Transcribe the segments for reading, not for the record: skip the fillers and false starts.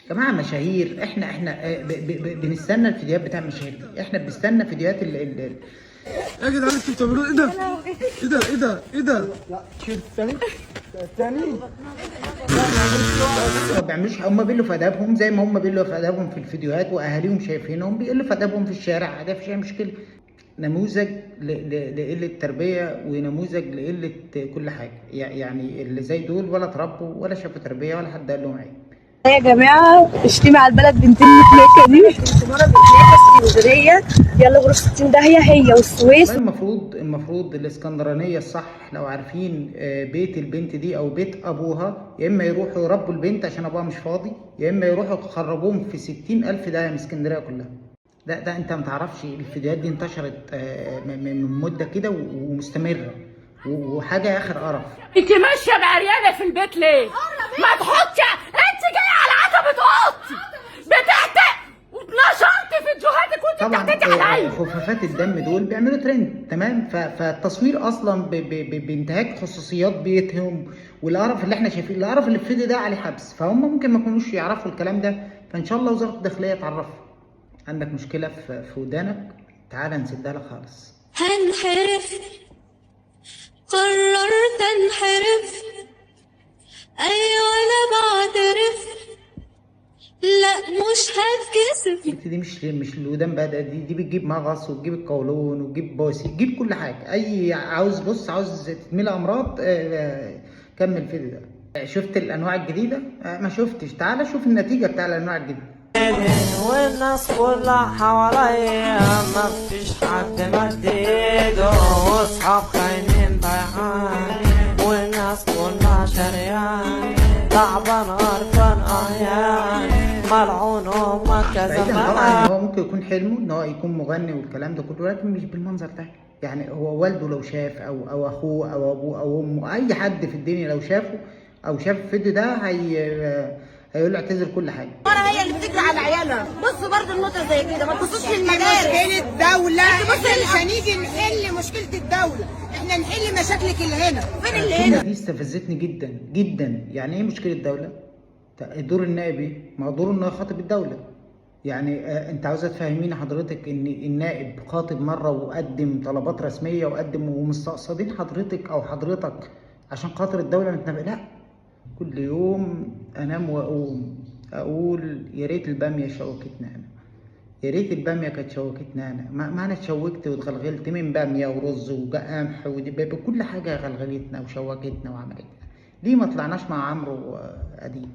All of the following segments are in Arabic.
يا جماعه مشاهير، احنا بنستنى الفيديوهات بتاع المشاهير دي، احنا بنستنى فيديوهات يا جدعان انتوا بتعملوا ايه ده؟ ايه ده ايه ده ايه ده؟ لا تشيل الثاني ما بيعملوش. هم بيقلوا في ادابهم زي ما هم بيقلوا في ادابهم في الفيديوهات، واهاليهم شايفينهم بيقلوا في ادابهم في الشارع، عادي مفيش اي مشكله. نموذج لقله تربيه، ونموذج لقله كل حاجه. يعني اللي زي دول ولا اتربوا ولا شافوا تربيه ولا حد قال لهم عيب. يا جماعة اشتمي على البلد بنتين متنكة دي كنت مرة بنتنكة اسكندرية. يلا غرف 60 داهية هي والسويس. المفروض الاسكندرانيه الصح لو عارفين بيت البنت دي او بيت ابوها، يا اما يروحوا يربوا البنت عشان ابوها مش فاضي، يا اما يروحوا يخرجوهم في 60,000 داهيه من اسكندريه كلها. ده انت ما تعرفش الفيديوهات دي انتشرت من مده كده ومستمره، وحاجه اخر قرف. انت ماشيه بعريانه في البيت ليه؟ ما تحطش، انت جايه على عتبه اوضتي بتحتق ونشرت فيديوهاتك وانت بتحتقي عليا. خفافات الدم دول بيعملوا ترند، تمام؟ فالتصوير اصلا بانتهاك خصوصيات بيتهم، والقرف اللي احنا شايفين، القرف اللي في الفيديو ده عليه حبس، فهم ممكن ما يكونوش يعرفوا الكلام ده، فان شاء الله وزاره الداخليه تعرفهم. عندك مشكله في ودانك، تعالى نسدها لك خالص. هنحرف، قررت انحرف، ايوه انا بعترف، لا مش هتكسف. البت دي مش الودان بقى، دي بتجيب مغص وتجيب القولون وتجيب بوسي، تجيب كل حاجه. اي عاوز تتميل امراض كمل الفيديو ده. شفت الانواع الجديده؟ ما شفتش؟ تعالى شوف النتيجه بتاع الانواع الجديده. والناس كلها حواليا مفيش حد مد ايده، واصحاب خاينين ضيعاني، والناس كلها شرياني، تعبان قرفان احياني، ملعون امك يا بعيدا زمان. طبعا ان هو ممكن يكون حلمه ان هو يكون مغني والكلام ده كله، ولكن مش بالمنظر ده. يعني هو والده لو شاف او اخوه او ابوه او امه، اي حد في الدنيا لو شافه او شاف الفيديو ده هيقول له اعتذر كل حاجه. مرة هي اللي بتجري على عيالها. بصوا برضه النقطة زي كده، ما تبصوش للمدارس. مشكلة دولة، احنا مش هنيجي نحل مشكلة الدولة، احنا نحل مشاكلك اللي هنا. فين اللي هنا؟ دي استفزتني جدا جدا. يعني ايه مشكلة الدولة؟ دور النائب ايه؟ ما هو دوره انه يخاطب الدولة. يعني انت عاوزة تفهميني حضرتك ان النائب خاطب مرة وقدم طلبات رسمية ومستقصدين حضرتك او حضرتك عشان خاطر الدولة متنبأ؟ لا. كل يوم انام واقوم اقول يا ريت الباميه شوكتنا انا، يا ريت الباميه كانت شوكتنا انا. ما انا اتشوكت واتغلغلت من باميه ورز وقمح ودبابه، كل حاجه غلغلتنا وشوكتنا وعملتنا. ليه ما طلعناش مع عمرو اديب؟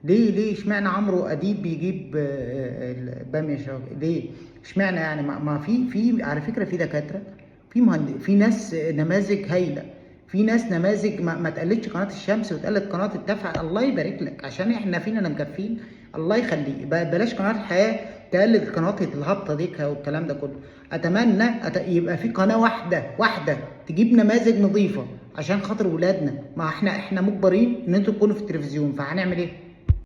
ليه اشمعنى عمرو اديب بيجيب الباميه شوكت؟ ليه اشمعنى؟ يعني ما في على فكره في دكاتره، في ناس نماذج هايله، في ناس نماذج ما تقلدش قناه الشمس وتقلد قناه الدفع. الله يبارك لك، عشان احنا فينا مكفين. الله يخليك، بلاش قناه الحياه تقلد قناه الهبطه دي والكلام ده كله. اتمنى يبقى في قناه واحده تجيب نماذج نظيفه عشان خاطر ولادنا. ما احنا مجبرين ان انتوا تكونوا في التلفزيون، فهنعمل ايه؟